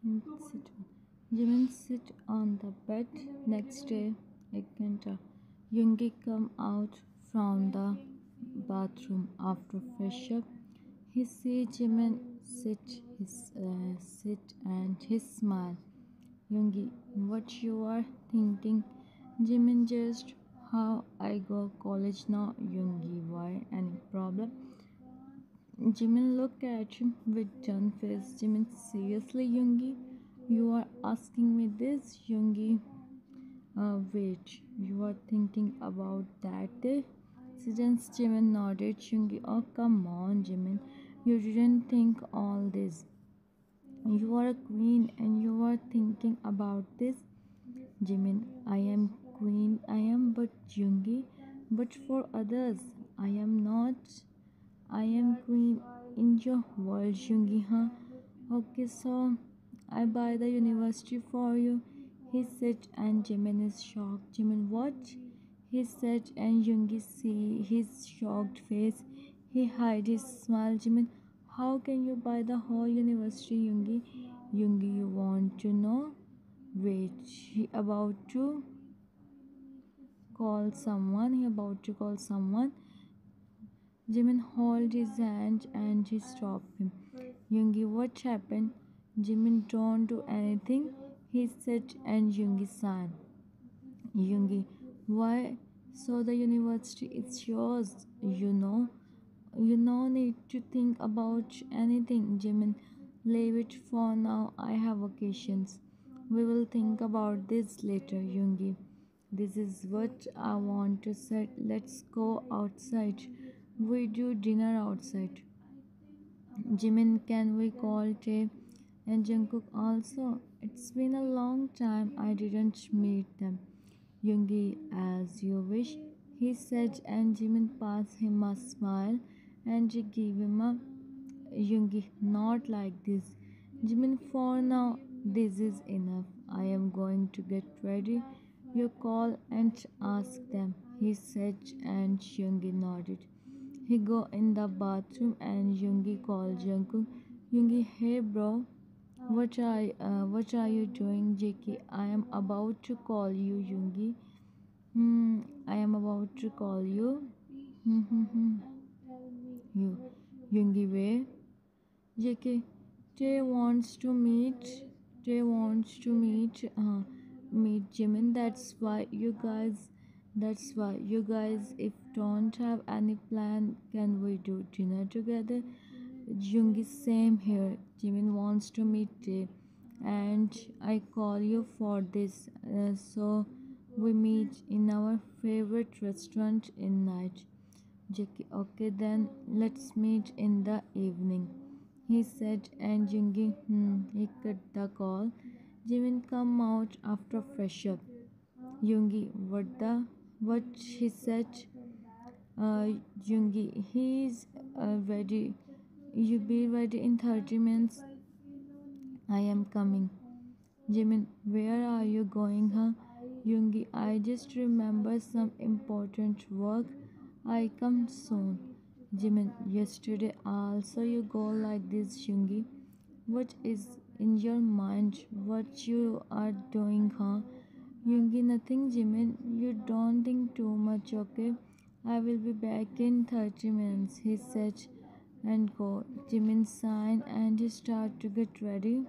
Sit. Jimin sit on the bed. Next day, Ekanta. Yoongi come out from the bathroom after fresh up. He see Jimin sit and he smile. Yoongi, what you are thinking? Jimin just how I go college now. Yoongi, why? Any problem? Jimin looked at him with done face. Jimin, seriously, Yoongi? You are asking me this, Yoongi? Wait, you are thinking about that day? Since Jimin nodded, Yoongi, oh come on, Jimin. You didn't think all this. You are a queen and you are thinking about this. Jimin, I am queen, I am but Yoongi, but for others, I am not. I am queen in your world, Yoongi, huh? Okay, so I buy the university for you. He said, and Jimin is shocked. Jimin, what? He said, and Yoongi see his shocked face. He hid his smile. Jimin, how can you buy the whole university, Yoongi? Yoongi, you want to know? Wait, he about to call someone. He about to call someone. Jimin held his hand and he stopped him. Yoongi, what happened? Jimin don't do anything, he said, and Yoongi sighed. Yoongi, why? So the university is yours, you know. You no need to think about anything, Jimin. Leave it for now. I have occasions. We will think about this later, Yoongi. This is what I want to say. Let's go outside. We do dinner outside. Jimin, can we call Tae and Jungkook also? It's been a long time I didn't meet them. Yoongi, as you wish, he said, and Jimin passed him a smile and she gave him a Yoongi, not like this. Jimin, for now, this is enough. I am going to get ready. You call and ask them, he said, and Yoongi nodded. He go in the bathroom and Yoongi called Jungkook. Yoongi, hey bro, what are you doing, JK? I am about to call you, Yoongi. I am about to call you. You, Yoongi, where? JK, Tay wants to meet. Tay wants to meet Jimin. That's why you guys, if don't have any plan, can we do dinner together? Yoongi, same here. Jimin wants to meet Tay, and I call you for this. So we meet in our favorite restaurant in night. Jackie, okay then let's meet in the evening. He said, and Jungi, he cut the call. Jimin come out after fresh up. Jungi, what he said? Jungi, he's ready. You be ready in 30 minutes. I am coming. Jimin, where are you going, huh? Jungi, I just remember some important work. I come soon. Jimin, yesterday also you go like this, Jungi. What is in your mind? What you are doing, huh? Jungi, nothing, Jimin. You don't think too much, okay? I will be back in 30 minutes, he said, and go. Jimin signed and he started to get ready.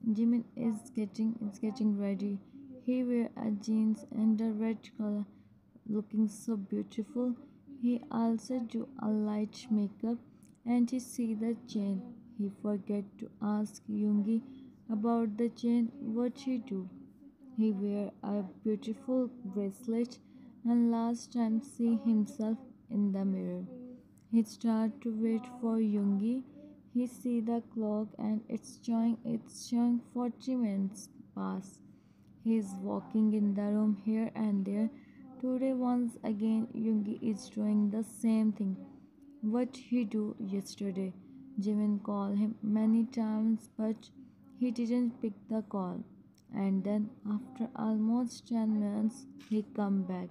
Jimin is getting ready. He wear a jeans and a red color, looking so beautiful. He also do a light makeup and he see the chain. He forget to ask Yoongi about the chain. What he do? He wear a beautiful bracelet and last time see himself in the mirror. He start to wait for Yoongi. He see the clock and it's showing 40 minutes pass. He is walking in the room here and there. Today once again Yoongi is doing the same thing. What he do yesterday? Jimin called him many times but he didn't pick the call. And then after almost 10 minutes he come back.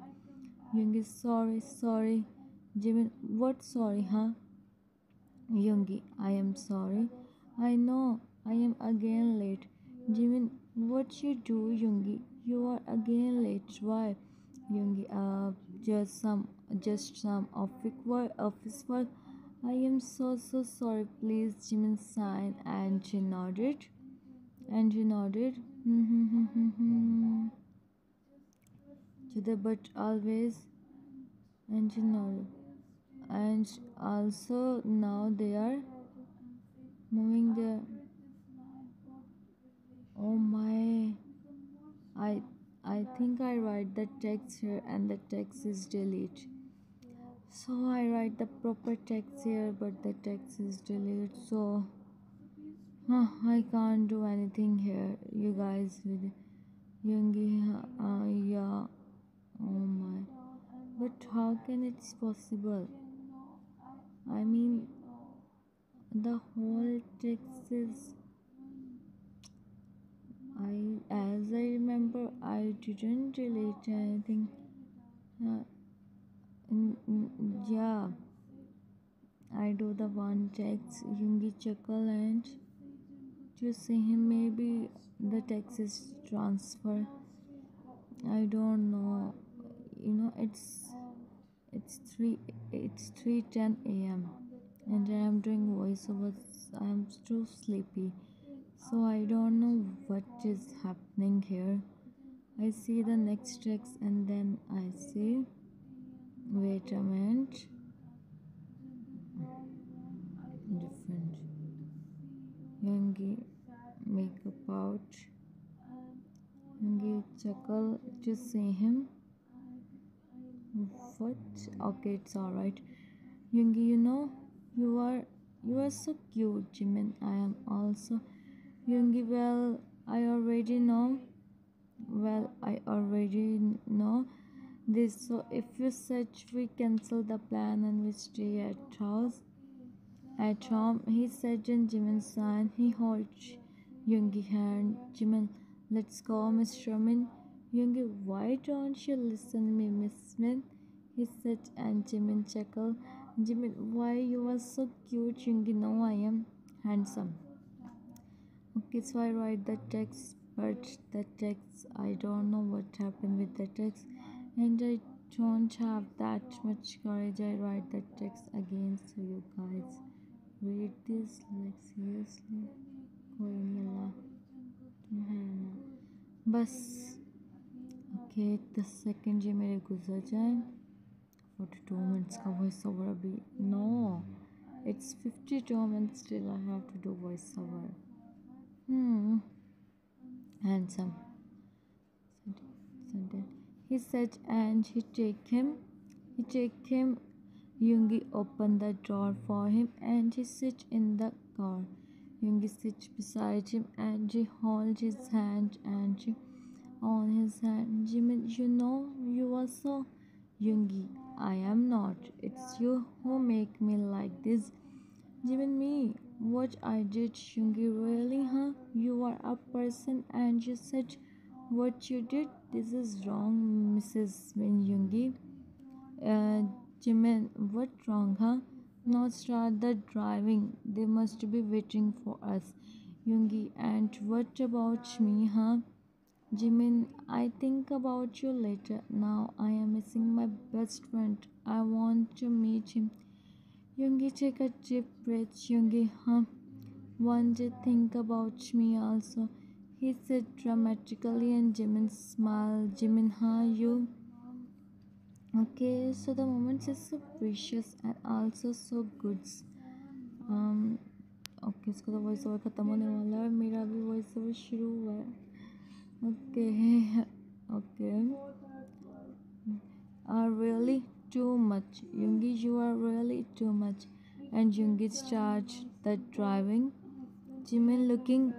Yoongi, sorry. Jimin, what sorry, huh? Yoongi, I am sorry. I know I am again late. Jimin, what you do, Yoongi? You are again late. Why? Yoongi, just some office work. I am so sorry. Please, Jimin sign. And she nodded. And she nodded. To the but always. And she nodded. And also now they are moving there. Oh my, I I think I write the text here and the text is delete. So I write the proper text here but the text is delete. So I can't do anything here. You guys with Yoongi, yeah. Oh my. But how can it's possible? I mean, the whole text is. As I remember, I didn't delete anything. Uh, yeah, I do the one text. Yoongi chuckle and to see him. Maybe the text is transfer. I don't know. You know, it's three. It's 3:10 a.m. and I am doing voiceovers. I am too sleepy, so I don't know what is happening here. I see the next text and then I say, wait a minute, different. Youngie makeup out. Youngie chuckle to see him. What? Okay, it's alright. Youngie, you are so cute, Jimin. I am also. Youngie, well, I already know. Well, I already know this. So if you such, we cancel the plan and we stay at house. At home, he said in Jimin's sign. He holds Yoongi hand. Jimin, let's go, Mr. Min. Yoongi, why don't you listen to me, Miss Min? He said, and Jimin chuckled. Jimin, why you are so cute, Yoongi? No, I am handsome. Okay, so I write the text, but the text, I don't know what happened with the text, and I don't have that much courage. I write the text again, so you guys read this like seriously. कोई नहीं अल्लाह है ना बस okay 10 second ये मेरे गुजर जाए 42 minutes का वॉइस ओवर अभी no it's 52 minutes still I have to do voice over handsome sentence. He said and he take him Yoongi opened the door for him and he sit in the car. Yoongi sits beside him and he holds his hand and she on his hand. Jimin, you know you are so Yoongi. I am not. It's you who make me like this. Jimin, me. What I did, Yoongi, really, huh? You are a person and you said what you did. This is wrong, Mrs. Min Yoongi. Uh, Jimin, what wrong, huh? Not start the driving. They must be waiting for us. Yoongi, and what about me, huh? Jimin, I think about you later. Now I am missing my best friend. I want to meet him. Yoongi, take a deep breath. Yoongi, huh? One day think about me also. He said dramatically and Jimin smiled. Jimin, huh? You? Okay, so the moment is so precious and also so good. Okay इसका तो voice over ख़त्म होने वाला है मेरा भी voice over शुरू हुआ है okay okay are really too much. Yoongi, you are really too much. And Yoongi starts the driving. Jimin looking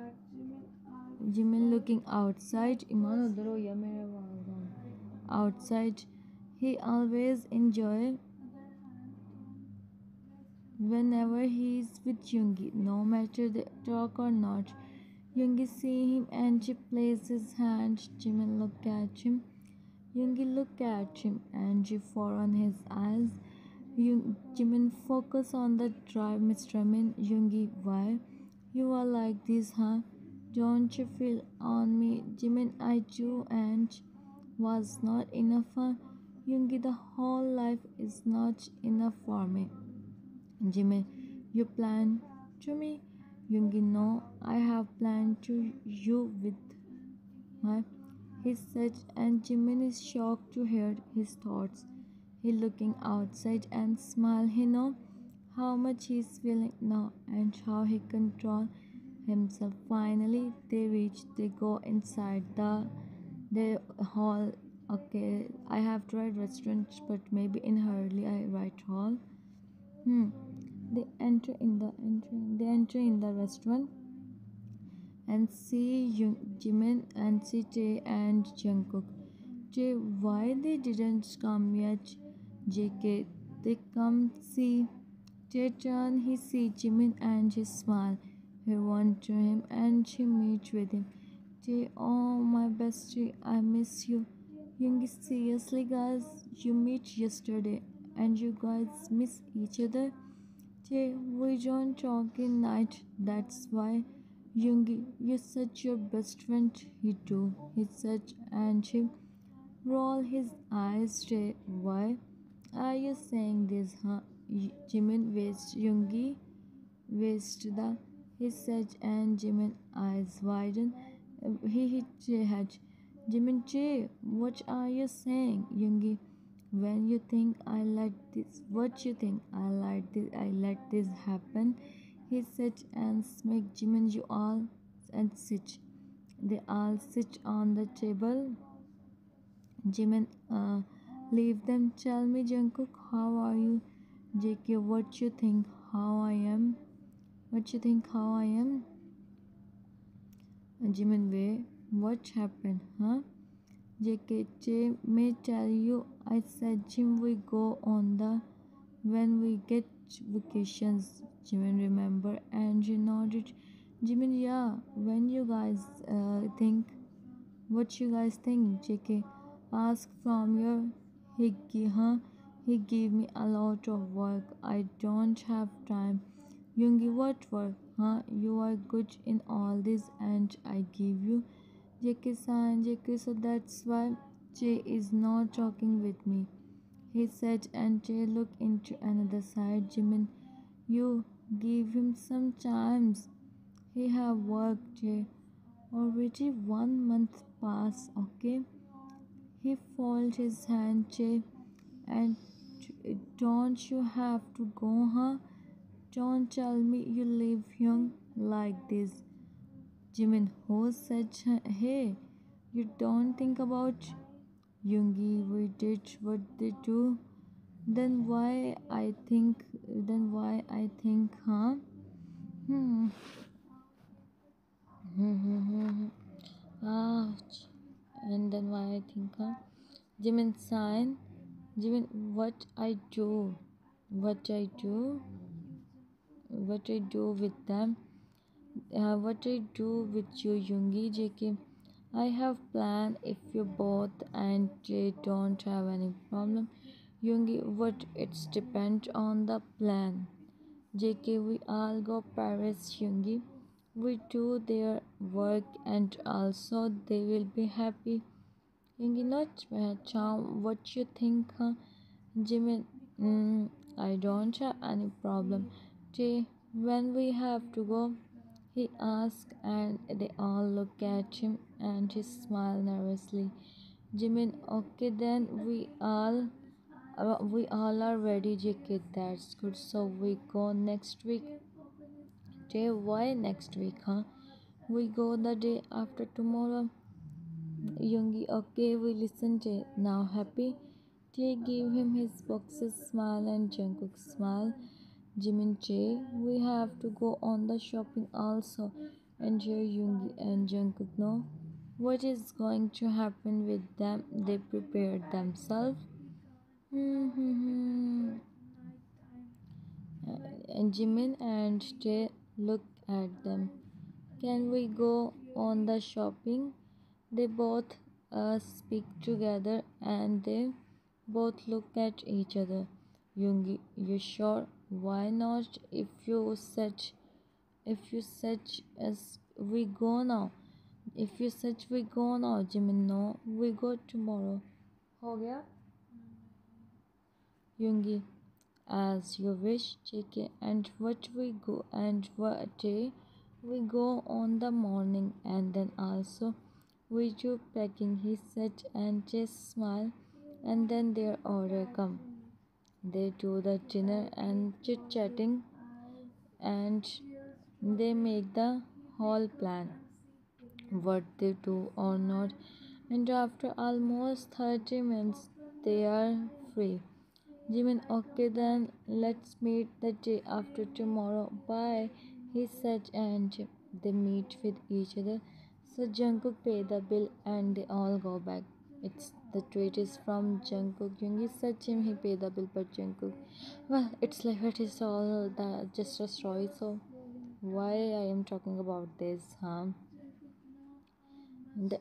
outside. Iman udhar ho ya mere outside. He always enjoy whenever he is with Yoongi, no matter they talk or not. Yoongi see him and she places his hand. Jimin look at him. Yoongi look at him and she fall on his eyes. Jimin focus on the drive, Mr. Min. Yoongi, why? You are like this, huh? Don't you feel on me? Jimin, I do, and was not enough, huh? Yoongi, the whole life is not enough for me. Jimin, you plan to me? Yoongi, no, I have planned to you with my. He said, and Jimin is shocked to hear his thoughts. He looking outside and smile. He know how much he's feeling now and how he control himself. Finally, they reach. They go inside the hall. Okay, I have tried restaurants, but maybe in hurry I write hall. Hmm. They enter in the restaurant and see Jimin and see Tae and Jungkook. Tae, why they didn't come yet? JK, they come see. Tae turn, he see Jimin and he smile. He run to him and she meet with him. Tae, oh my bestie, I miss you. Yoongi, seriously guys, you meet yesterday and you guys miss each other. Jay, we don't talk in night, that's why. Yoongi, you're such your best friend. He too. He said, and he roll his eyes. Jay, why are you saying this, huh? Jimin waist Yoongi waist the. He said, and Jimin eyes widen. He hit Jay head. Jimin, Jay, what are you saying, Yoongi? When you think I let this, what you think I let this happen? He said and smack Jimin, you all and sit. They all sit on the table. Jimin, leave them. Tell me, Jungkook, how are you? JK, what you think? How I am? What you think? How I am? Jimin, way. What happened? Huh? JK, may tell you. I said, Jim, we go on the when we get vacations. Jimin remember and she nodded. Jimin, yeah. When you guys think, what you guys think? JK, ask from your Higgy, huh? He gave me a lot of work. I don't have time. Yoongi, what work? Huh? You are good in all this and I give you. JK-san, JK, so that's why Jay is not talking with me. He said, and Jay looked into another side. Jimin, you give him some times. He have worked Jay. Already 1 month passed, okay? He folded his hand, Jay, and don't you have to go, huh? Don't tell me you live young like this. Jimin, who said, hey, you don't think about Yoongi, we did what they do. Then why I think, huh? Hmm. Ouch. And then why I think, huh? Jimin sign. Jimin, what I do, what I do with them, what I do with you, Yoongi, JK. I have plan if you both and Jay don't have any problem. Yoongi, what it's depend on the plan. JK, we all go Paris, Yoongi. We do their work and also they will be happy. Yoongi, not charm. What you think, huh? Jimin, I don't have any problem. Jay, when we have to go, he asked, and they all look at him and he smiled nervously. Jimin, okay then we all are ready, JK. That's good. So we go next week. Jay, why next week, huh? We go the day after tomorrow. Yoongi, okay, we listen Jay. Now happy? Jay gave him his boxes smile and Jungkook smile. Jimin, Jay, we have to go on the shopping also. And here Yoongi and Jungkook know what is going to happen with them. They prepared themselves. And Jimin and Jay looked at them. Can we go on the shopping? They both speak together and they both look at each other. Yoongi, you sure? Why not? If you said If you such as we go now. If you such we go now. Jimin, no, we go tomorrow. हो गया? Yungi, as you wish, JK. And what we go and what day we go on the morning, and then also we do packing. He said and just smile, and then their order come. They do the dinner and chit chatting, and they make the whole plan what they do or not. And after almost 30 minutes, they are free. Jimin, okay then, let's meet the day after tomorrow. Bye, he said, and they meet with each other. So Jungkook pay the bill and they all go back. It's the tweet is from Jungkook. Yoongi said him he pay the bill, but Jungkook. Well, it's like it is all the just a story. So why I am talking about this, huh?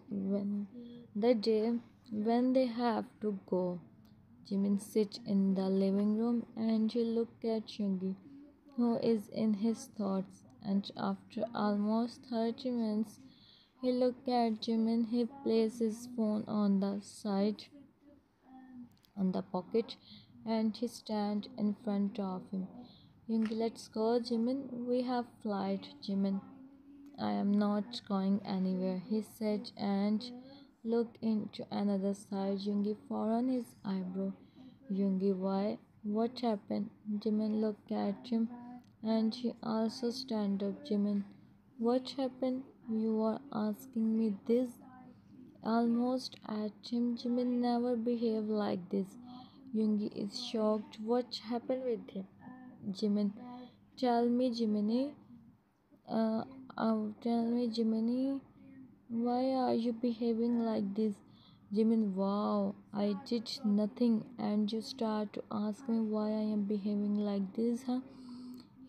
When the day when they have to go. Jimin sits in the living room and he looks at Yoongi, who is in his thoughts. And after almost 30 minutes, he looks at Jimin. He places his phone on the side, on the pocket, and he stands in front of him. Yoongi, let's go, Jimin. We have flight, Jimin. I am not going anywhere, he said, and looked into another side. Yoongi furrowed his eyebrow. Yoongi, why? What happened? Jimin looked at him, and he also stand up. Jimin, what happened? You are asking me this? Almost at him. Jimin never behaved like this. Yoongi is shocked. What happened with him? Jimin, tell me, Jiminy. Uh, tell me, Jiminy, why are you behaving like this? Jimin, wow, I did nothing, and you start to ask me why I am behaving like this, huh?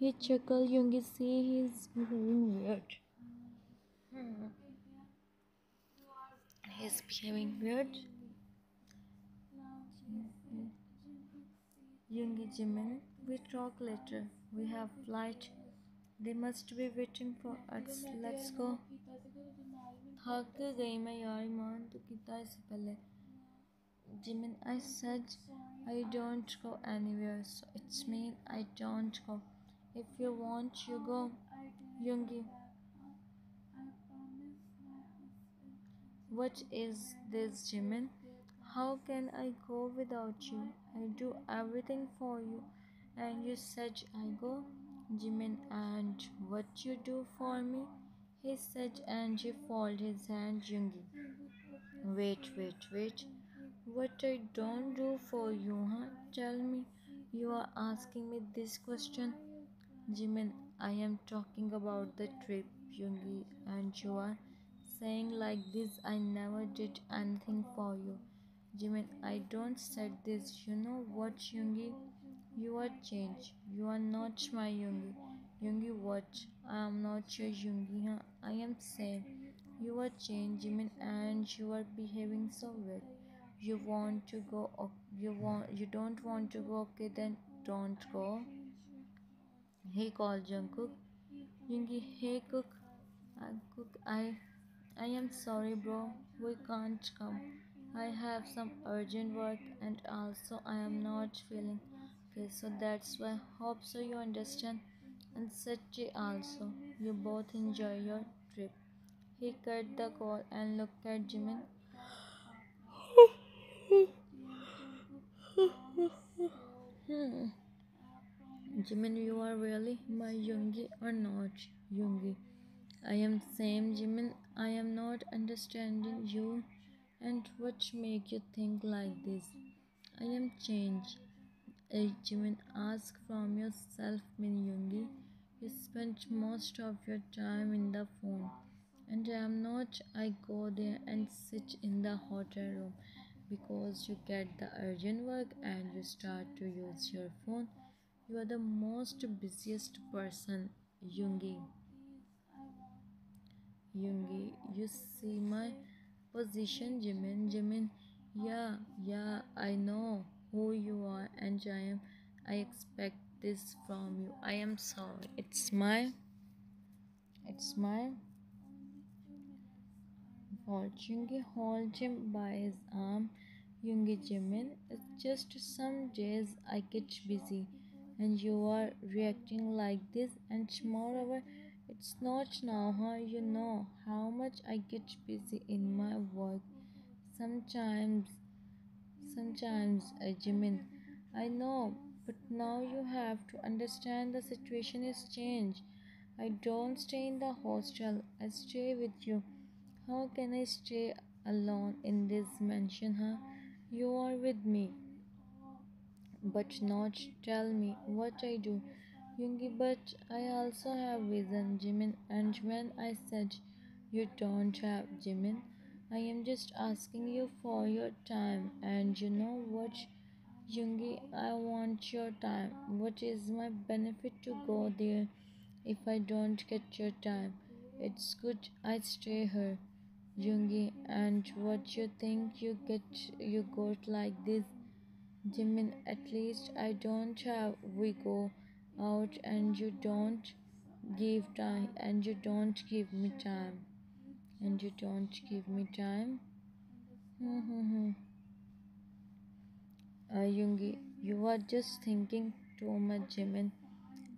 He chuckled. Yoongi, see, he's behaving weird. Hmm. He's behaving weird. Yoongi, Jimin, we talk later. We have flight. They must be waiting for us. Let's go. थक गई मैं यार ईमान तो कितना इससे पहले Jimin, I said I don't go anywhere, so it's mean I don't go. If you want, you go. Yoongi, what is this, Jimin? How can I go without you? I do everything for you, and you said I go. Jimin, and what you do for me? He said, and he folded his hand. Yoongi, wait. What I don't do for you, huh? Tell me. You are asking me this question. Jimin, I am talking about the trip, Yoongi, and you are saying like this. I never did anything for you. Jimin, I don't said this. You know what, Yoongi? You are changed. You are not my Yoongi. Yoongi, what? I am not your Yoongi, huh? I am same. You are changed, Jimin, and you are behaving so weird. You want to go? You don't want to go? Okay, then don't go. He called Jungkook. Yoongi, hey Cook, Cook, I am sorry, bro. We can't come. I have some urgent work, and also I am not feeling okay. So that's why. Hope so you understand. And Sachi also. You both enjoy your trip. He cut the call and looked at Jimin. Hmm. Jimin, you are really my Yoongi or not? Yoongi. I am same, Jimin. I am not understanding you. And what make you think like this? I am changed. Jimin, ask from yourself, Min Yoongi. You spend most of your time in the phone. And I am not. I go there and sit in the hotel room because you get the urgent work and you start to use your phone. You are the most busiest person, Yoongi. Yoongi, you see my position, Jimin. Jimin, yeah, I know who you are, and I expect this from you. I am sorry. It's my It's my fault. Yungi holds him by his arm. Yungi Jimin, it's just some days I get busy and you are reacting like this, and moreover it's not now, huh? You know how much I get busy in my work. Sometimes Jimin, I know, but now you have to understand the situation is changed. I don't stay in the hostel, I stay with you. How can I stay alone in this mansion, huh? You are with me, but not tell me what I do. Yungi, but I also have vision, Jimin, and when I said you don't have Jimin, I am just asking you for your time, and you know what, Yungi, I want your time. What is my benefit to go there if I don't get your time? It's good I stay here, Yungi, and what you think you got like this? Jimin, at least I don't have we go out and you don't give time and you don't give me time and you don't give me time. Yungi, you are just thinking too much, Jimin.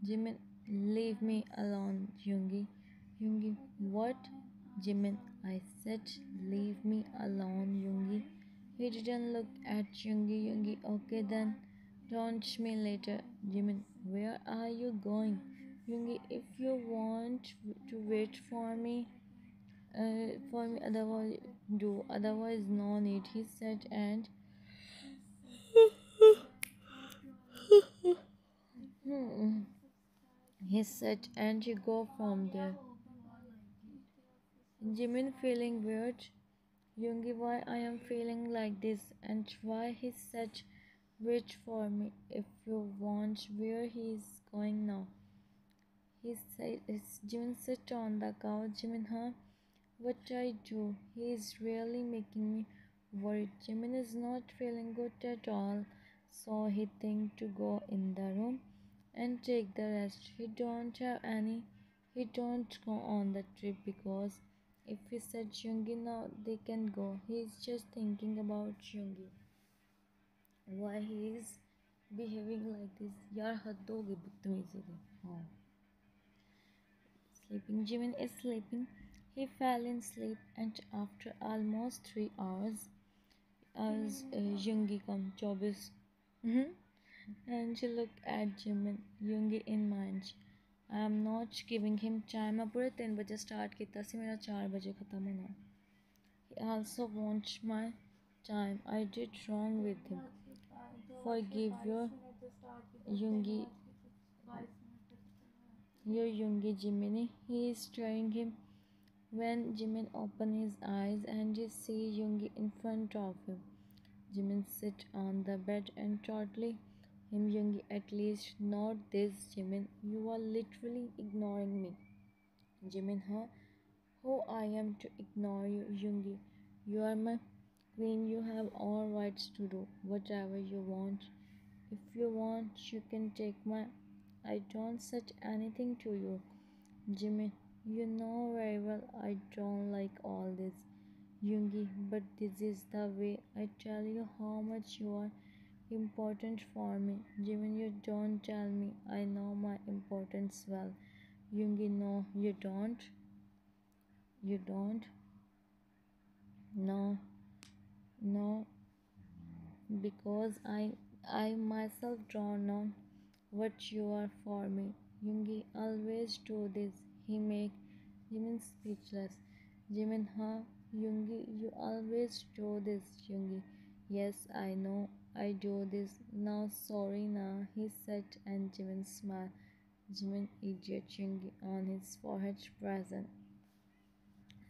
Jimin, leave me alone, Yungi. Yungi, what? Jimin, I said, leave me alone, Yungi. He didn't look at Yungi. Yungi, okay then, don't me later. Jimin, where are you going? Yungi, if you want to wait for me, otherwise do, otherwise no need, he said, and hmm, he said, and you go from there. Jimin feeling weird. Yoongi, why I am feeling like this, and why he said, wait for me if you want. Where he is going now? He said, it's Jimin, sit on the couch. Jimin, huh? What I do? He is really making me worried. Jimin is not feeling good at all, so he think to go in the room and take the rest. He don't have any. He don't go on the trip because if he said Yoongi now they can go. He is just thinking about Yoongi. Why he is behaving like this? यार हद हो गई बदतमीजी की. हाँ. Sleeping. Jimin is sleeping. He fell in sleep, and after almost 3 hours, as Yoongi come 24. Mhm. And she looked at Jimin. Yoongi in mind. I am not giving him time. मैं पूरे 3 बजे स्टार्ट किया सी मेरा 4 बजे ख़त्म होना. He also wants my time. I did wrong with him. Forgive Yoongi, your Yoongi Jiminy. He is staring him. When Jimin opened his eyes and he see Yoongi in front of him, Jimin sit on the bed and totally him Yoongi, at least not this, Jimin. You are literally ignoring me. Jimin, huh? Who I am to ignore you, Yoongi? You are my queen. You have all rights to do whatever you want. If you want, you can take my. I don't set anything to you, Jimmy. You know very well I don't like all this, Yoongi, but this is the way I tell you how much you are important for me. Jimmy, you don't tell me I know my importance well. Yoongi, no, you don't. You don't. No, no, because I myself don't know what you are for me. Yoongi always do this. He make Jimin speechless. Jimin, huh? Yoongi, you always do this, Yoongi. Yes, I know. I do this. Now sorry now, he said, and Jimin smiled. Jimin idiot Yoongi on his forehead present.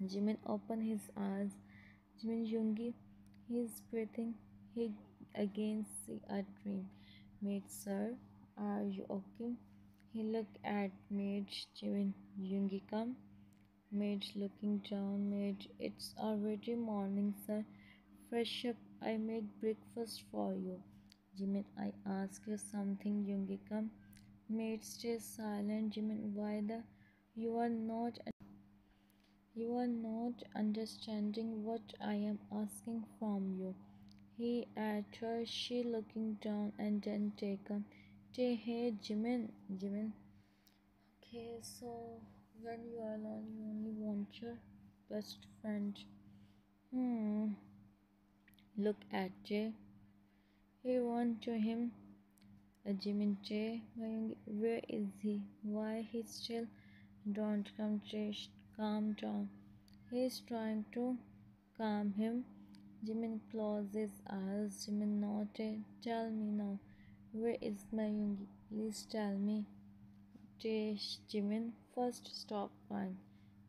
Jimin opened his eyes. Jimin Yoongi, he's breathing. He again see a dream. Maid, sir, are you okay? He looked at Maid. Jimin Yoongi, come. Maid looking down. Maid, it's already morning, sir. Fresh up. I make breakfast for you. Jimin, I ask you something. Yoongi, come. Maid stays silent. Jimin, why the You are not you are not understanding what I am asking from you. He at her, she looking down and then taken. Hey, Jimin, Jimin. Okay, so when you are alone, you only want your best friend. Hmm. Look at Jay. He went to him. Jimin Jay, where is he? Why he still don't come? Jay, calm down. He's trying to calm him. Jimin closes his eyes. Jimin nodded. Tell me now, where is my Yoongi? Please tell me. Jimin, first stop crying.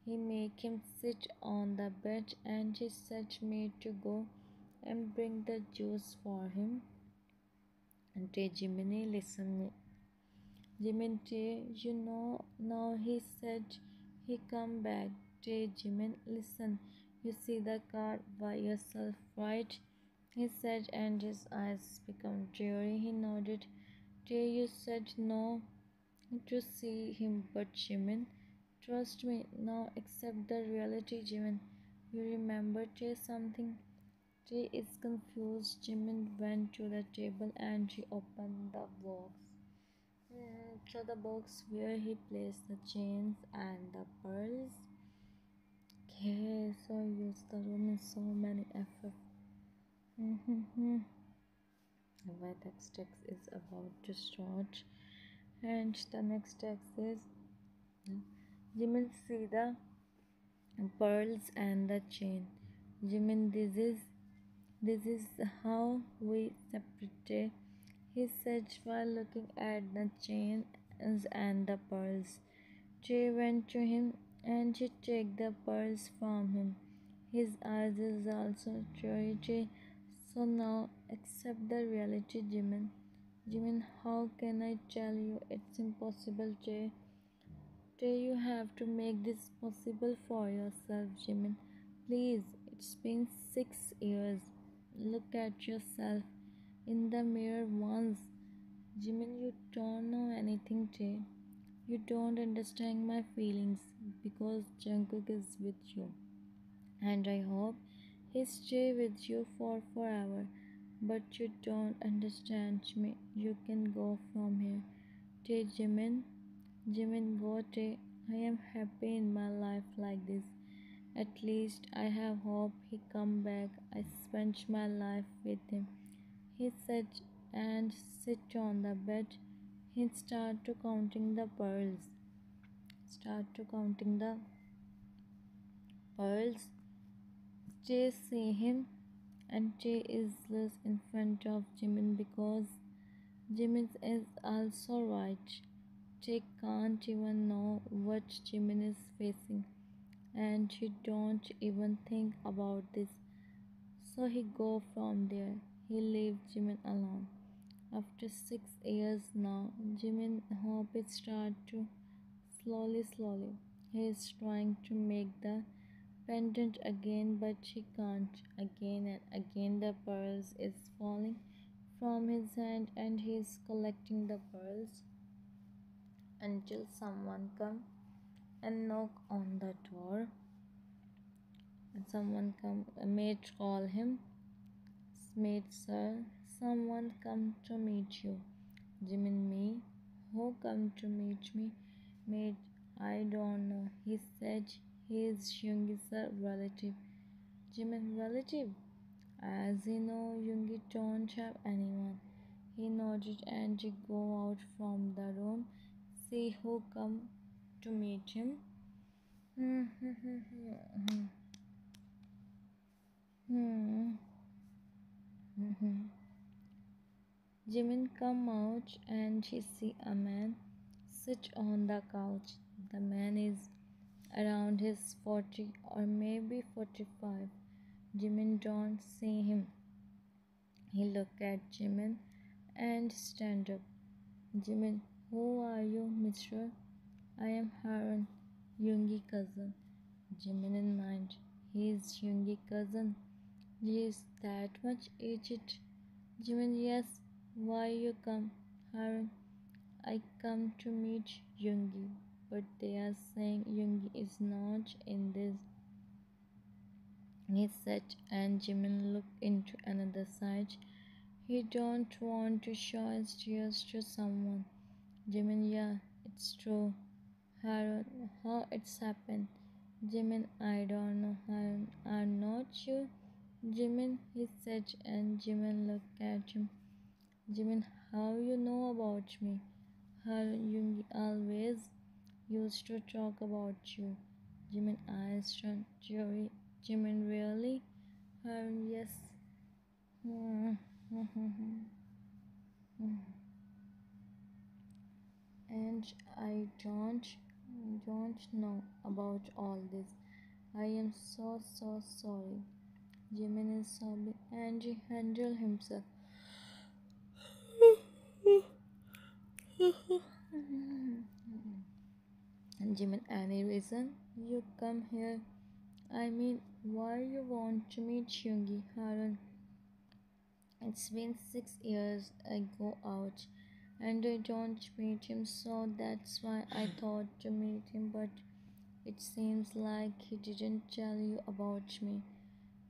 He make him sit on the bed and he said me to go and bring the juice for him. And Jiminy, listen me. Jimin, you know now he said he come back. Jimin, listen. You see the car by yourself, right? He said, and his eyes became dreary. He nodded. You said no to see him, but Jimin, trust me, now accept the reality, Jimin. You remember something? Jay is confused. Jimin went to the table and he opened the box. So the box where he placed the chains and the pearls. Okay, so use the room in so many effort. My text is about to start, and the next text is Jimin see the pearls and the chain. Jimin, this is how we separated, he said while looking at the chains and the pearls. Jay went to him and she took the pearls from him. His eyes is also teary. So now accept the reality, Jimin. Jimin, how can I tell you it's impossible, Jay? Jay, you have to make this possible for yourself, Jimin. Please, it's been 6 years. Look at yourself in the mirror once. Jimin, you don't know anything, Jay. You don't understand my feelings because Jungkook is with you. And I hope he stay with you for forever. But you don't understand me. You can go from here. Tay Jimin. Jimin, go Tay. I am happy in my life like this. At least I have hope he come back. I spent my life with him. He said and sit on the bed. He start to counting the pearls. Start to counting the pearls. Jay see him and Jay is less in front of Jimin because Jimin is also right. Jay can't even know what Jimin is facing and he don't even think about this. So he go from there. He leave Jimin alone. After 6 years now, Jimin hope it start to slowly. He is trying to make the pendant again, but he can't. Again and again, the pearls is falling from his hand, and he is collecting the pearls until someone come and knock on the door. And someone come, a maid call him. Maid, sir, someone come to meet you. Jimin, me? Who come to meet me? Maid, I don't know. He said he is Yoongi's relative. Jimin, relative? As he know, Yoongi don't have anyone. He nodded and he go out from the room. See who come to meet him. Hmm. Jimin come out and he see a man sit on the couch. The man is around his 40 or maybe 45. Jimin don't see him. He look at Jimin and stand up. Jimin, who are you, mister? I am Harun, Yoongi cousin. Jimin in mind. He is Yoongi cousin. He is that much aged. Jimin, yes. Why you come, Harun? I come to meet Yoongi. but they are saying Yoongi is not in this. He said, and Jimin looked into another side. He don't want to show his tears to someone. Jimin, yeah, it's true. Harun, how it's happened? Jimin, I don't know. Harun, are not you? Jimin, he said, and Jimin looked at him. Jimin, how you know about me? Harun, you always used to talk about you. Jimin eyes turned jury. Jimin, really? Harun, yes. And I don't know about all this. I am so sorry. Jimin is sobbing and he handled himself. And Jimin, any reason you come here? I mean, why you want to meet Yoongi, Harun? It's been 6 years I go out and I don't meet him, so that's why I thought to meet him, but it seems like he didn't tell you about me.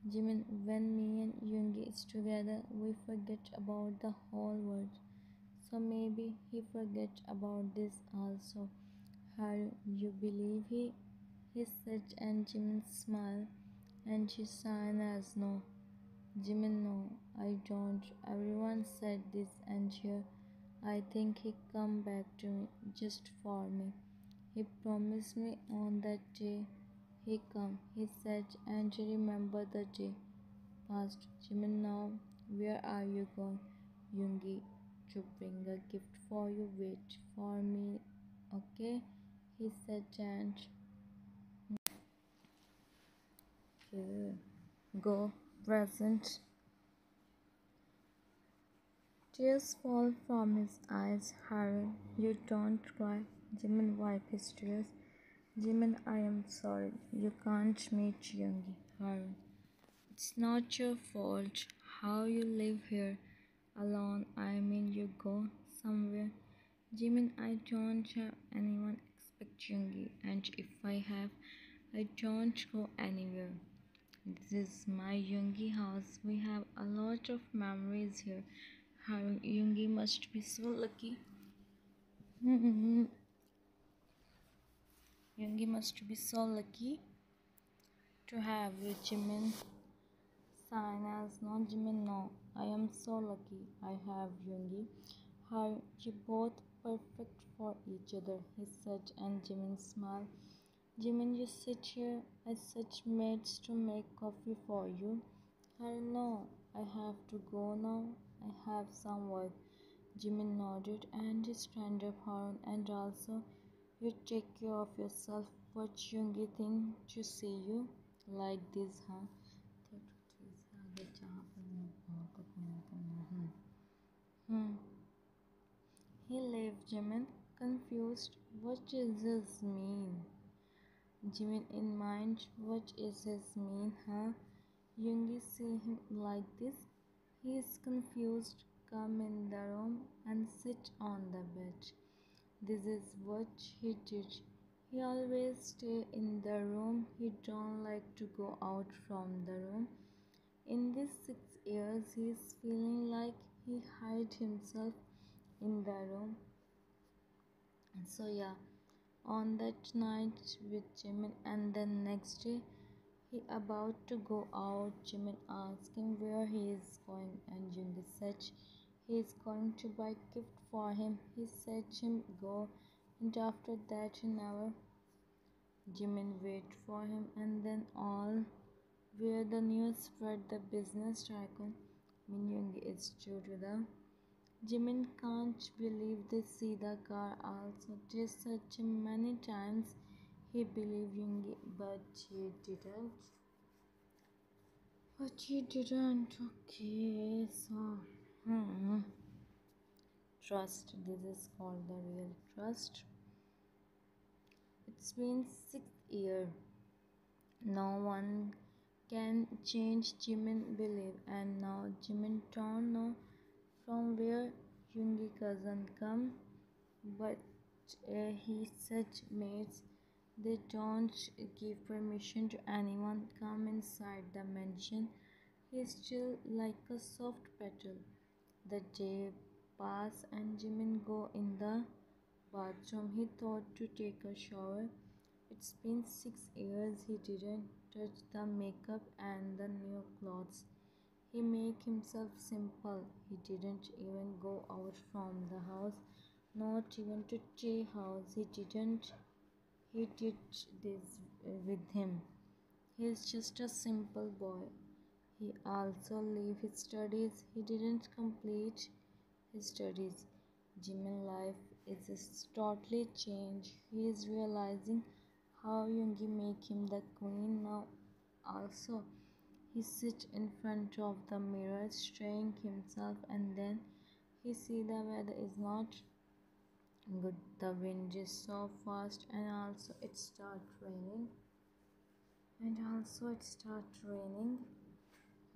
Jimin, when me and Yoongi is together, we forget about the whole world. So maybe he forget about this also. How you believe he? He said, and Jimin smiled and she sighed as no. Jimin, no, I don't. Everyone said this, and here I think he come back to me just for me. He promised me on that day he come. He said, and you remember the day passed. Jimin, now where are you going? Yoongi, to bring a gift for you. Wait for me, okay? He said, and okay. Go present. Tears fall from his eyes. Harry, you don't cry. Jimin wiped his tears. Jimin, I am sorry. You can't meet Yoongi. Harry, it's not your fault. How you live here alone. I mean, you go somewhere. Jimin, I don't have anyone except Yoongi, and if I have, I don't go anywhere. This is my Yoongi house. We have a lot of memories here. Harun, Yoongi must be so lucky. Yoongi must be so lucky to have you, Jimin. Sign as no Jimin, no. I am so lucky I have Yoongi. Harun, you both perfect for each other, he said, and Jimin smiled. Jimin, you sit here. I set maids to make coffee for you. Harun, no, I have to go now. I have some work. Jimin nodded and he stand up Harun, and also you take care of yourself. What Yoongi think to see you like this, huh? Hmm. He left Jimin confused. What does this mean? Jimin in mind, what is his mean, huh? Yoongi see him like this. He is confused. Come in the room and sit on the bed. This is what he did. He always stay in the room. He don't like to go out from the room. In these 6 years, he is feeling like he hide himself in the room. So yeah, on that night with Jimin, and then next day he about to go out. Jimin asked him where he is going, and Yoongi said he is going to buy gift for him. He said him go, and after that he never. Jimin wait for him, and then all where the news spread the business tycoon Min Yoongi is due to the. Jimin can't believe they see the car also. They searched him many times. He believed Yoongi, but he didn't. But you didn't. Okay, so trust. This is called the real trust. It's been 6 years. No one can change Jimin belief, and now Jimin don't know from where Yoongi cousin come, but he such mates. They don't give permission to anyone come inside the mansion. He's still like a soft petal. The day pass and Jimin go in the bathroom. He thought to take a shower. It's been 6 years he didn't touch the makeup and the new clothes. He make himself simple. He didn't even go out from the house, not even to tea house. He did this with him. He's just a simple boy. He also leave his studies. He didn't complete his studies. Jimin life is just totally changed. He is realizing how Yoongi make him the queen now. Also, he sits in front of the mirror, straying himself, and then he see the weather is not good. The wind is so fast, and also it start raining.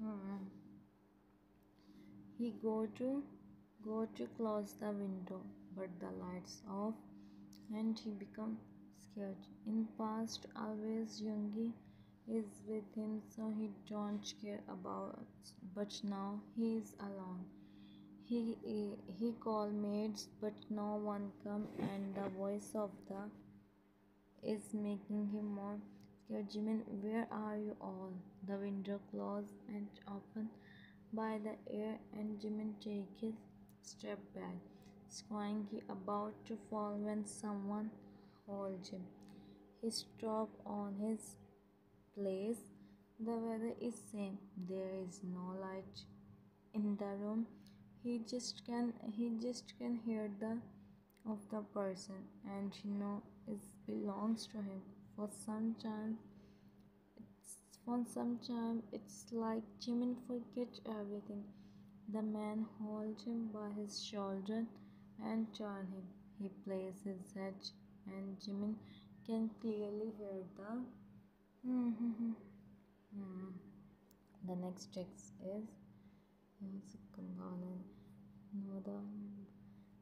Hmm. He go to close the window, but the lights off, and he become scared. In past, always Yoongi is with him, so he don't care about. But now he is alone. He call maids, but no one come, and the voice of the is making him more scared. Jimin, where are you all? The window closed and open by the air, and Jimin take his step back, squawking he about to fall when someone hold him. He stop on his place. The weather is same. There is no light in the room. He just can hear the of the person, and he know it belongs to him. For some time it's like Jimin forget everything. The man holds him by his shoulder and turn him. He places his head, and Jimin can clearly hear the hmm. The next text is know the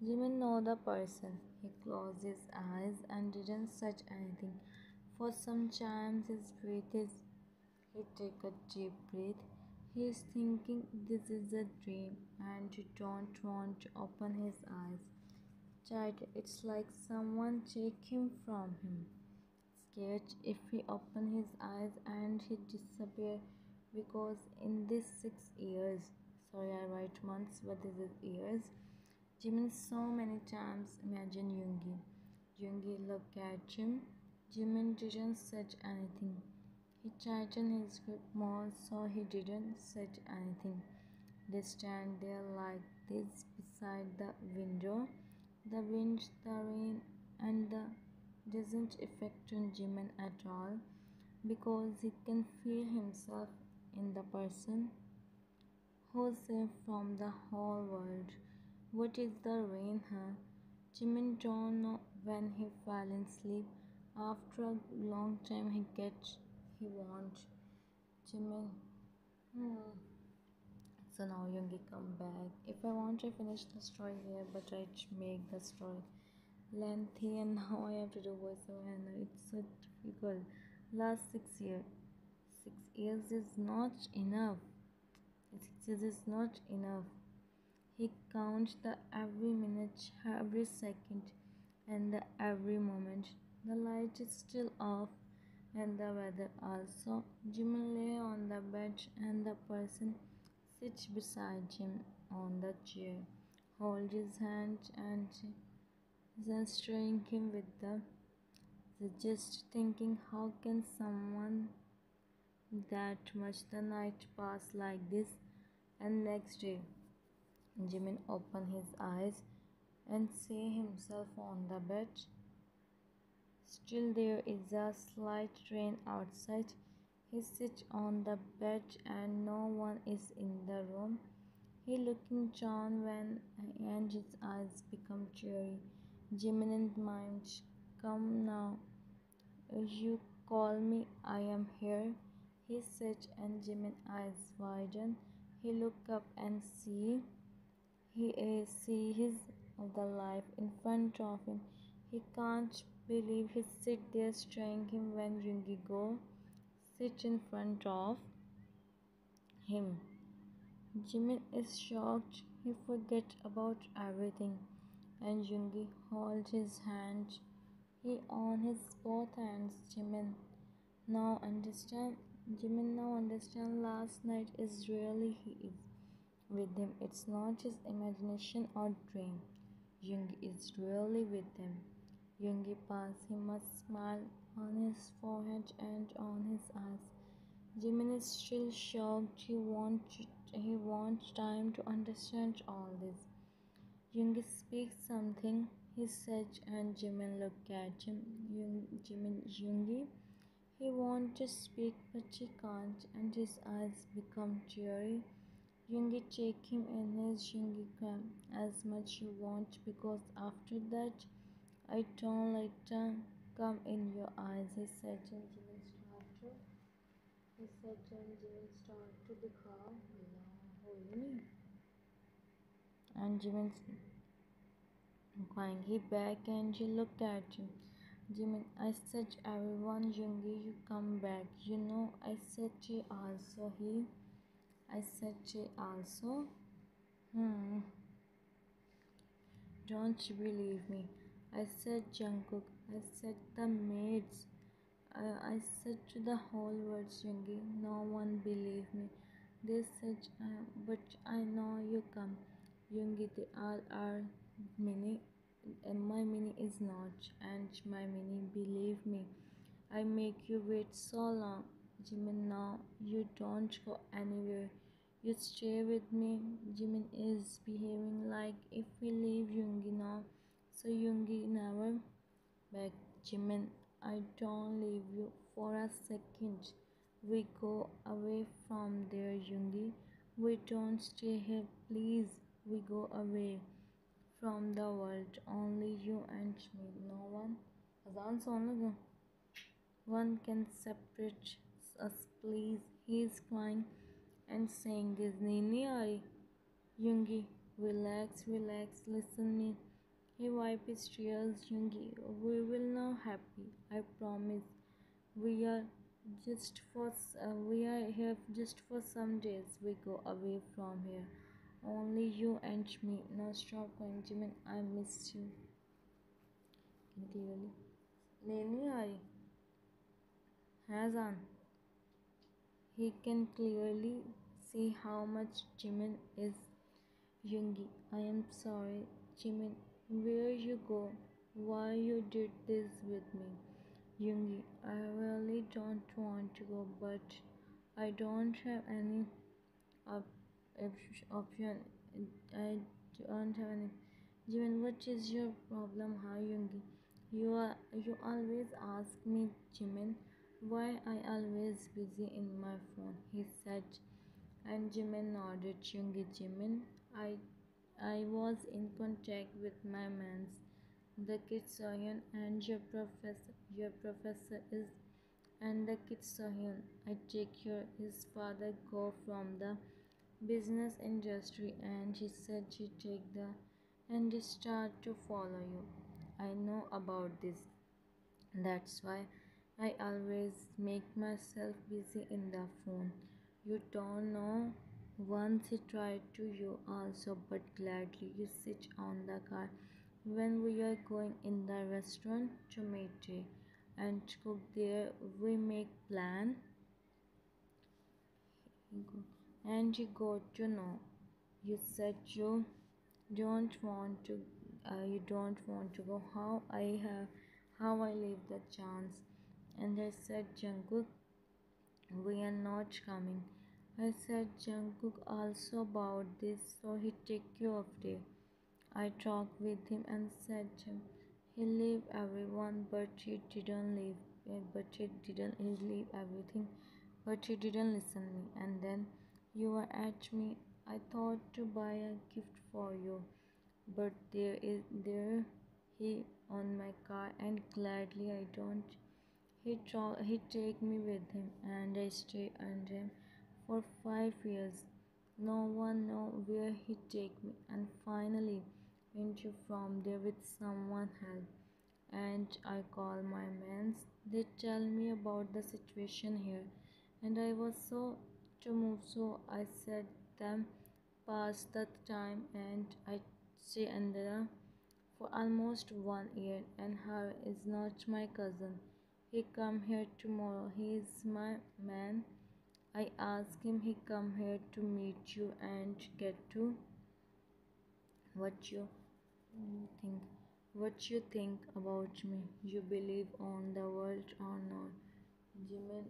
Jimin know the person. He closed his eyes and didn't search anything. For some time his breath is he take a deep breath. He is thinking this is a dream, and he don't want to open his eyes. Tight, it's like someone take him from him. Scared if he open his eyes and he disappear, because in these 6 years, sorry I write months but this is years, Jimin so many times imagine Yoongi. Yoongi looked at him. Jimin didn't say anything. He tightened his grip more, so he didn't say anything. They stand there like this beside the window. The wind, the rain, and the doesn't affect Jimin at all, because he can feel himself in the person who's safe from the whole world. What is the rain, huh? Jimin don't know when he fell in sleep. After a long time he won't. Jimin. Hmm. So now Yoongi come back. If I want to finish the story here, but I make the story lengthy, and now I have to do voiceover, and it's so difficult. Last 6 years. 6 years is not enough. 6 years is not enough. He counts the every minute, every second, and the every moment. The light is still off, and the weather also. Jimin lay on the bed, and the person sits beside him on the chair, hold his hand, and gesturing him with the just thinking, how can someone that much the night pass like this? And next day, Jimin opened his eyes and see himself on the bed. Still there is a slight rain outside. He sits on the bed and no one is in the room. He looking down when and his eyes become teary. Jimin and mind, come now. You call me, I am here. He said, and Jimin eyes widen. He look up and see his of the life in front of him. He can't believe he sit there staring him when Jungi go sit in front of him. Jimin is shocked. He forgets about everything, and Jungi holds his hand. He on his both hands. Now understand. Jimin now understand. Last night is really he is with him. It's not his imagination or dream. Jungi is really with him. Jungi passes him a smile on his forehead and on his eyes. Jimin is still shocked. He wants time to understand all this. Yoongi speaks something, he said, and Jimin looked at him. Yoongi, he wants to speak, but he can't, and his eyes become teary. Yoongi take him in his Yoongi come as much you want, because after that, I don't let them come in your eyes, he said, and Jimin started. He said, and Jimin started to become holy. And Jimin crying. He back and he looked at him. Jimin, I said everyone, Jungi, you come back. You know, I said she also. I said she also. Hmm. Don't you believe me? I said Jungkook. I said the maids. I said to the whole world, Jungi. No one believed me. They said, but I know you come. Jungi, they all are mini, and my mini is not, and my mini, believe me. I make you wait so long. Jimin, now you don't go anywhere. You stay with me. Jimin is behaving like if we leave Yoongi now. So Yoongi never back. Jimin, I don't leave you for a second. We go away from there, Yoongi. We don't stay here, please. We go away from the world. Only you and me. No one. Azan son lगा. One can separate us, please. He is crying and saying this. Nini Ari. Yoongi, relax, relax, listen me. He wiped his tears. Yoongi, we will now happy. I promise. We are we are here just for some days. We go away from here. Only you and me. Now stop crying, Jimin. I miss you. Clearly. Nini Ari. Hazan. He can clearly see how much Jimin is. Yoongi, I am sorry. Jimin, where you go? Why you did this with me? Yoongi, I really don't want to go, but I don't have any option. I don't have any. Jimin, what is your problem? Hi, Yoongi. You always ask me, Jimin, why I always busy in my phone. He said, and Jimin nodded. Yoongi, Jimin, I was in contact with my mans, the kid Sohyun, and your professor. Your professor is, and the kid Sohyun. I take your his father go from the business industry, and she said she take the and start to follow you. I know about this. That's why I always make myself busy in the phone. You don't know. Once he tried to you also, but gladly you sit on the car when we are going in the restaurant to meet you and cook there. We make plan and you got to know. You said you don't want to go. How I leave the chance. And I said, Jungkook, we are not coming. I said, Jungkook also about this, so he take you off there. I talked with him and said him he leave everyone, but he didn't leave. He leave everything, but he didn't listen me. And then you were at me. I thought to buy a gift for you, but there he on my car, and gladly I don't. He take me with him, and I stay under him for 5 years. No one know where he take me, and finally went you from there with someone else. and I call my mans. They tell me about the situation here, and I was so to move, so I said them pass the time, and I stay under for almost 1 year, and her is not my cousin. He come here tomorrow. He is my man. I ask him. He come here to meet you and get to what you think. What you think about me? You believe on the world or not? Jimin,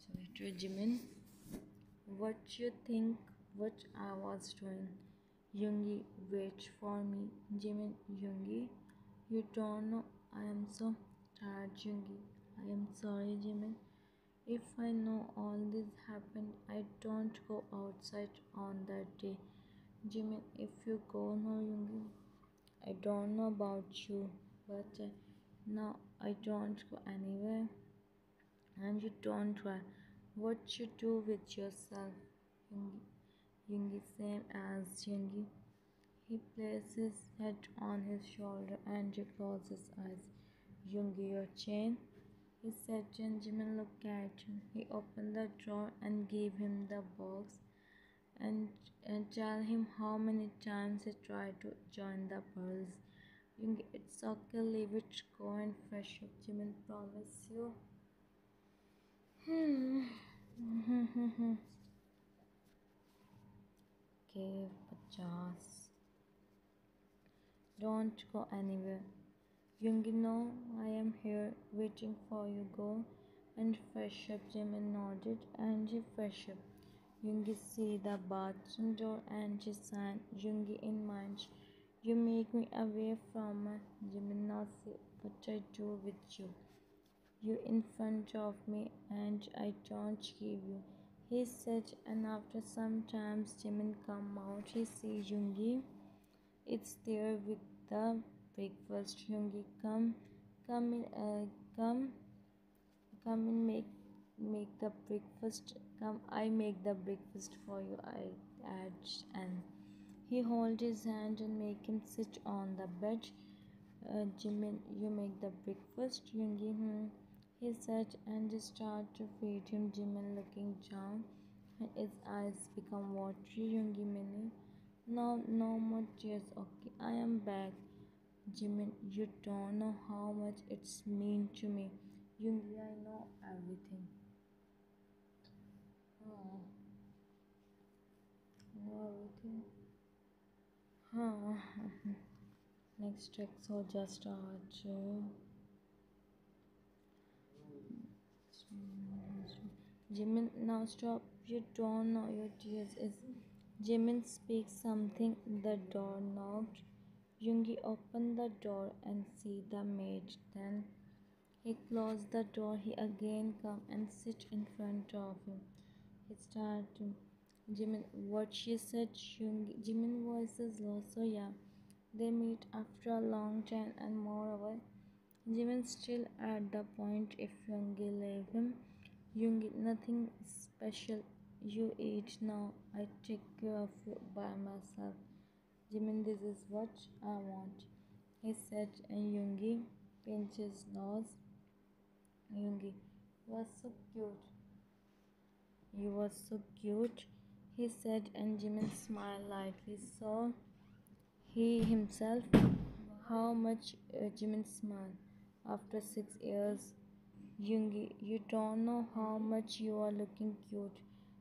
sorry, to Jimin. What you think? What I was doing? Yoongi, wait for me. Jimin, Yoongi, you don't know. I am so tired, Yoongi. I am sorry, Jimin. If I know all this happened, I don't go outside on that day. Jimin, if you go now, Yoongi, I don't know about you, but now I don't go anywhere, and you don't try. What you do with yourself, Yoongi? Yoongi, same as Yoongi. He places his head on his shoulder and he closes his eyes. Yoongi, your chain? He said. Jimin looked at him. He opened the drawer and gave him the box and, and tell him how many times he tried to join the pearls. Yoongi, it's okay, leave it, go and fresh up. Jimin, promise you. Okay, 50. Don't go anywhere. Yoongi, no, I am here waiting for you. Go and fresh up. Jimin nodded and he fresh up. Yoongi see the bathroom door and she signed. Yoongi in mind. You make me away from my Jimin, now see what I do with you. You in front of me and I don't give you. He said, and after some time Jimin come out. He see Yoongi. It's there with the breakfast. Yoongi, come in, come in, make the breakfast. Come, I make the breakfast for you. I add, and he hold his hand and make him sit on the bed. Jimin, you make the breakfast. Yoongi, he said, and start to feed him. Jimin looking down, and his eyes become watery. Yoongi, mini. No, no more tears. Okay, I am back. Jimin, you don't know how much it's mean to me. Yoongi, I know everything. Oh, know everything. Huh. Next track, so just start. Jimin, now stop. You don't know your tears is. Jimin speaks something. The door knocked. Yoongi opened the door and see the maid. Then he closed the door. He again come and sit in front of him. He started. Jimin, what she said. Jimin voice is low. So yeah, they meet after a long time, and moreover, Jimin still at the point if Yoongi leave him. Yoongi, nothing special. You eat now. I take care of you by myself. Jimin, this is what I want. He said, and Yoongi pinched his nose. Yoongi, you are so cute. You were so cute, he said, and Jimin smiled lightly. So he himself, how much Jimin smiled. After 6 years, Yoongi, you don't know how much you are looking cute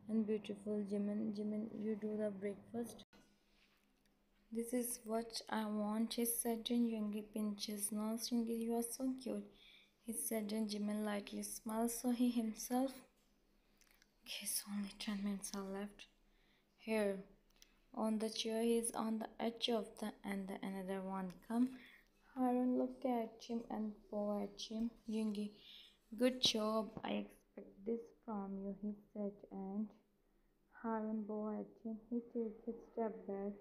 and beautiful. Jimin, you do the breakfast. This is what I want, he said, and Yoongi pinches nose. Yoongi, you are so cute, he said, and Jimin lightly smiled. So he himself. Okay, so only 10 minutes are left. Here, on the chair, he is on the edge of the and the another one come. Harun looked at him and bowed at him. Yoongi, good job. I expect this from you, he said, and Harun bowed at him. He took a step back.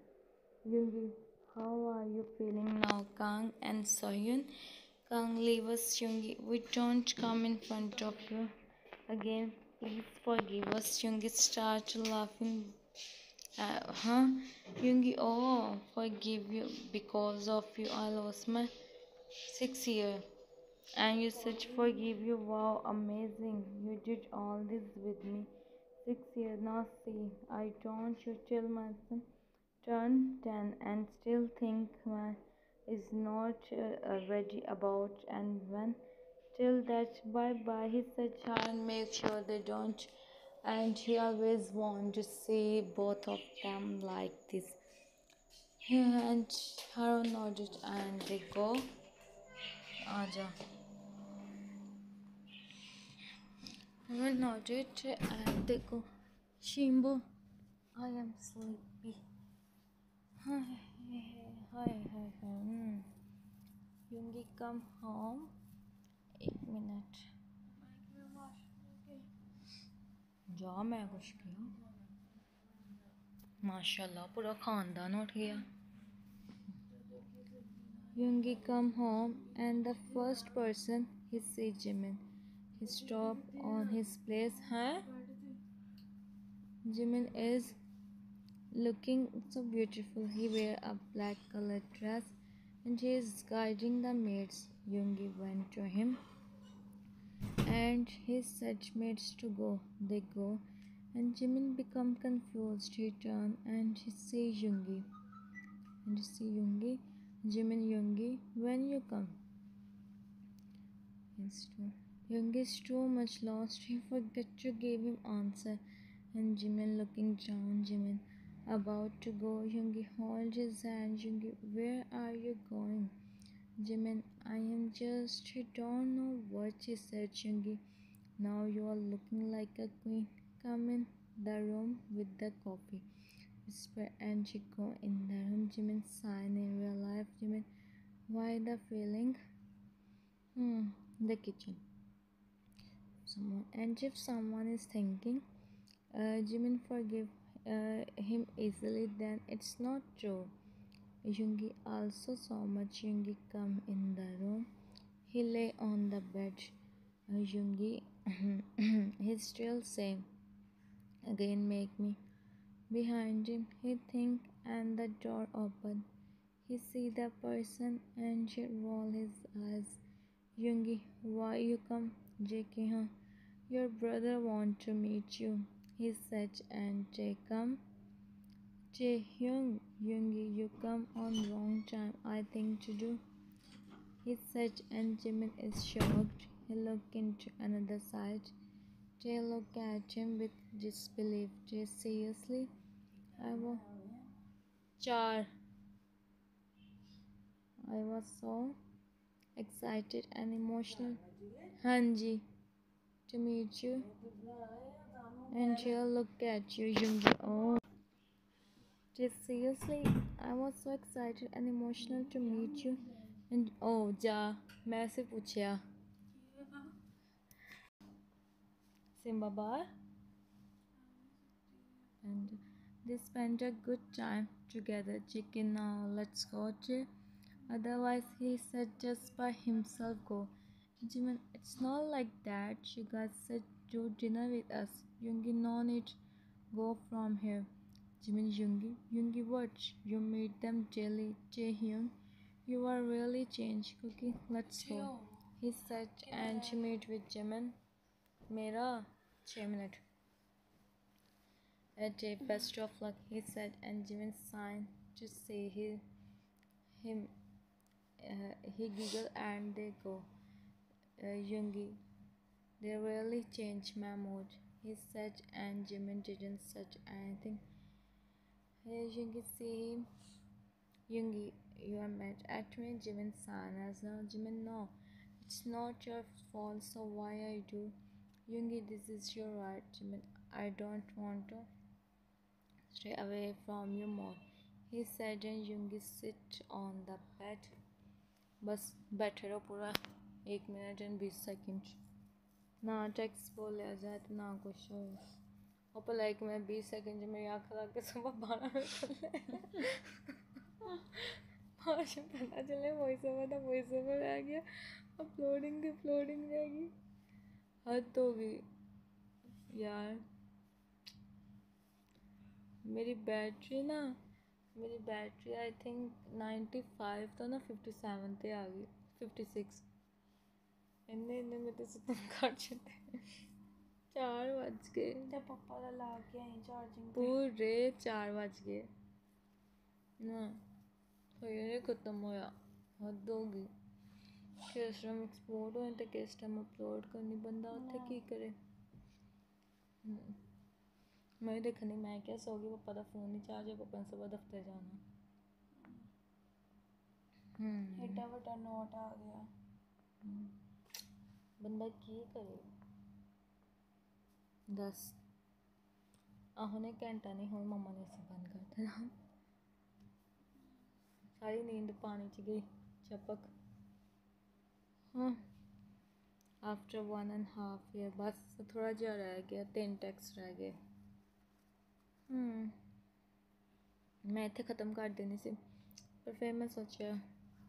Yoongi, how are you feeling now, Kang and Sohyun? Kang, leave us, Yoongi. We don't come in front of you again. Please forgive us. Yoongi started laughing Huh? Yungi, oh, forgive you. Because of you, I lost my 6 year. And you said forgive you. Wow, amazing. You did all this with me. 6 years. Now see, I don't you till my son turn 10 and still think man is not ready about and when till that bye bye. He said hi and make sure they don't, and he always want to see both of them like this. And Harold nodded and they go. Aja. Harold nodded and they go. Shimbo, I am sleepy. Hi, hi, hi, hi. Yungi come home. 1 minute. जा मैं कुछ किया माशाल्लाह पूरा खानदान उठ गया. Yungi come home and the first person he see Jimin. He stop on his place. Huh? Jimin is looking so beautiful. He wear a black colored dress and he is guiding the maids. Yungi went to him and he said maids to go. They go and Jimin become confused. He turn and he see Yungi. And you see Yungi, Jimin Yungi, when you come. Yungi is too much lost. He forget to give him answer. And Jimin looking down. Jimin about to go. Yungi hold his hand. Yungi, where are you going? Jimin, I am just. I don't know what she said. Yungi, now you are looking like a queen. Come in the room with the coffee. Whisper and she go in the room. Jimin sign in real life. Jimin, why the feeling? The kitchen. Someone, and if someone is thinking, Jimin forgive him easily, then it's not true. Yungi also saw much. Yungi come in the room. He lay on the bed. Yungi, he's still same. Again, make me. Behind him, he think, and the door open. He see the person and she roll his eyes. Yungi, why you come? JK, huh? Your brother want to meet you. He said, and Jae come. Jae-hyung, Yungi, you come on wrong time. I think to do. He said, and Jimin is shocked. He looked into another side. Jae looked at him with disbelief. Jae, seriously? I was char. I was so excited and emotional. Hanji, to meet you. And Jae looked at you, Yungi. Oh. Just seriously, I was so excited and emotional to meet you. And oh, ja, मैं से पूछया Simba bar, and they spent a good time together. Chicken, now let's go to. Otherwise, he said just by himself go. Jimin, it's not like that. You guys said do dinner with us. Yungi, no need. Go from here. Jimin, Yungi, watch. You meet them daily. Jaehyung, you are really changed. Cookie, let's go. He said, and she met with Jimin. Mera 6 minutes. At a best of luck, he said, and Jimin signed to say him. He giggled and they go. Yungi, they really changed my mood. He said, and Jimin didn't say anything. Hey, Yungi, see him. Yungi, you are mad at me. Jimin sighed as no. Jimin, no, it's not your fault. So why I do? Yungi, this is your right. Jimin, I don't want to stay away from you more. He said, and Yungi sit on the bed. बस बैठे रहो पूरा 1 minute and 20 second. ना text बोलिया जाए तो ना कुछ हो. और पर लाइक मैं 20 सेकंड मेरी आँख लगा के सुबह 12 मिनट आज पता चले वॉइस ओवर था वॉइस ओवर आ गया. अपलोडिंग रहेगी. हद हो गई यार. मेरी बैटरी आई थिंक 95 तो ना 57 ते आ गई 56 इन्ने इन्ने में तो तुम कर छते 4 बज गए ते पापा दा ला के आई चार्जिंग पूरे 4 बज गए ना होए खत्म होया हद होगी किस टाइम एक्सपोर्ट होए ते किस टाइम अपलोड करनी बंदा उत्थे की करे मैं देखनी मैं क्या सो गई पापा का फोन नहीं चार्ज है पापा ने सुबह दफ्तर जाना एडा बड़ा नोट आ गया बंदा की करे दस आहो ने घंटा नहीं हो मम्मा ने इसे बंद कर देना सारी नींद पानी च गई चपक हाँ आफ्टर 1.5 ईयर बस थोड़ा जिहा रह गया 3 टेक्स्ट रह गए मैं इत्थे ख़त्म कर देनी सी पर फिर मैं सोचा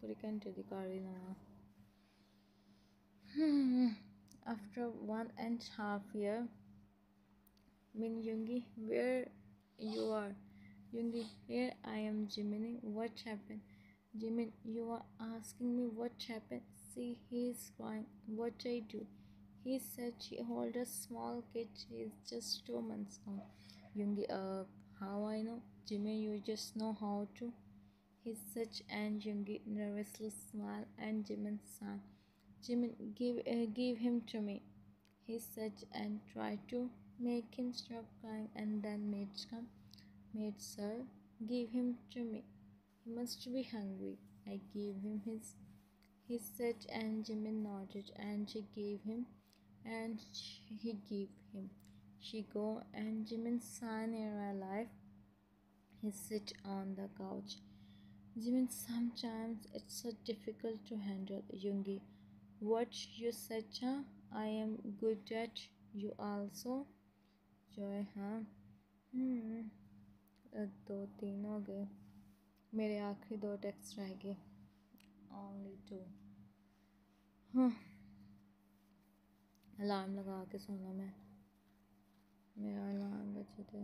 पूरे घंटे दी कर ही लवां after 1.5 year Min Yungi, where you are? Yungi, here I am, Jiminy. What happened? Jimin, you are asking me what happened. See, he is crying. What I do? He said she hold a small kid. He is just 2 months old. Yungi, how I know? Jimin, you just know how to. He said, and Yungi nervously smiled, and Jimin sighed. Jimin, give him to me. He said and tried to make him stop crying, and then maids come. Maid, sir, give him to me. He must be hungry. I gave him his. He said, and Jimmy nodded, and she gave him, and he gave him. She go, and Jimmy sign near alive. He sit on the couch. Jimmy, sometimes it's so difficult to handle. Yungi, what you said, huh? I am good at. You also. Joy, हाँ 2-3 हो गए मेरे आखिरी 2 text रह गए only 2 हाँ alarm लगा के सोना मैं मेरा अलार्म बजे थे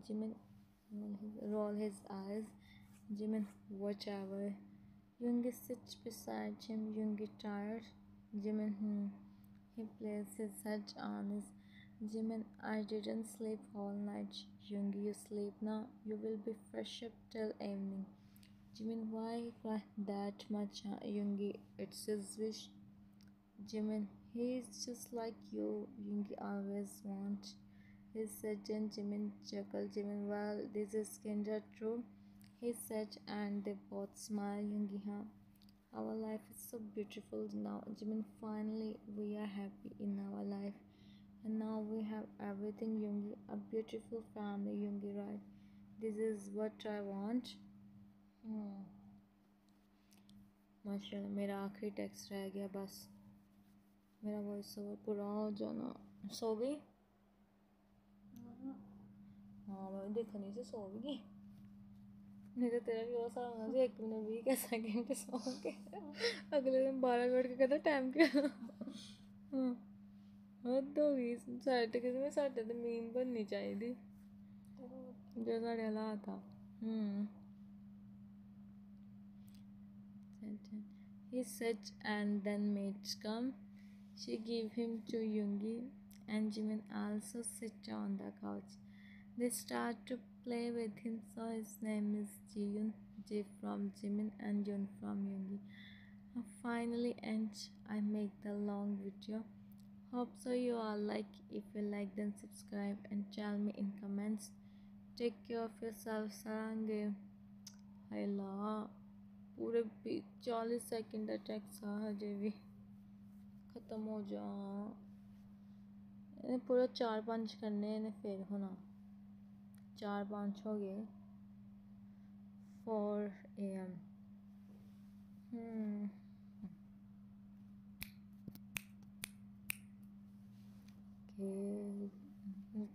Jimin roll his eyes Jimin whatever Yoongi sits beside him Yoongi tired Jimin he placed his head on his Jimin, I didn't sleep all night. Yoongi, you sleep now. You will be fresh up till evening. Jimin, why cry that much? Yoongi, it's his wish. Jimin, he's just like you. Yoongi always wants. He said, and Jimin chuckled. Jimin, well, this is kinda true. He said, and they both smiled. Yoongi, huh? Our life is so beautiful now. Jimin, finally, we are happy in our life. And now we have everything, Yoongi. A beautiful family, Yoongi, right? This is what I want. माशाल्लाह मेरा आखिरी text रह गया बस मेरा voice over पूरा हो जाना सो गई हाँ मैं देखनी से सो भी नहीं तो तेरा भी वो सा होना चाहिए 1 मिनट 20 सेकंड सो के अगले दिन 12 मिनट के कहता टाइम क्या हद हो गई साढ़े किसी साढ़े तो मीम बननी चाहिए जो साढ़े हालात आ He said, and then maids come. She gave him to Yoongi, and Jimin also sit on the couch. They start to play with him, so his name is Jiyun, J from Jimin and Yun from Yoongi. Finally, and I make the long video. Hope so you all like. If you like, then subscribe and tell me in comments. Take care of yourself, Sarange. Hello. पूरे 40 second का tax आ हजे भी ख़त्म हो जा इन्हें पूरा 4-5 करने इन्हें फिर होना 4-5 हो गए 4 AM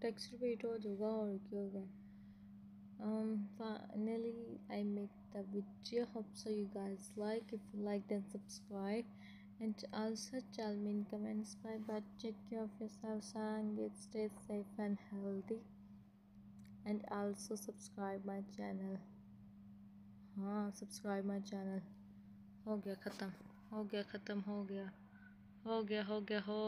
टेक्स्ट रिपीट हो जाएगा और क्या होगा finally I make the video. Hope so you guys like. If you like, then subscribe and also tell me in comments. Bye bye. Take care of yourself and stay safe and healthy. And also subscribe my channel. हाँ, subscribe my channel. हो गया ख़त्म, हो गया ख़त्म, हो गया हो गया हो गया हो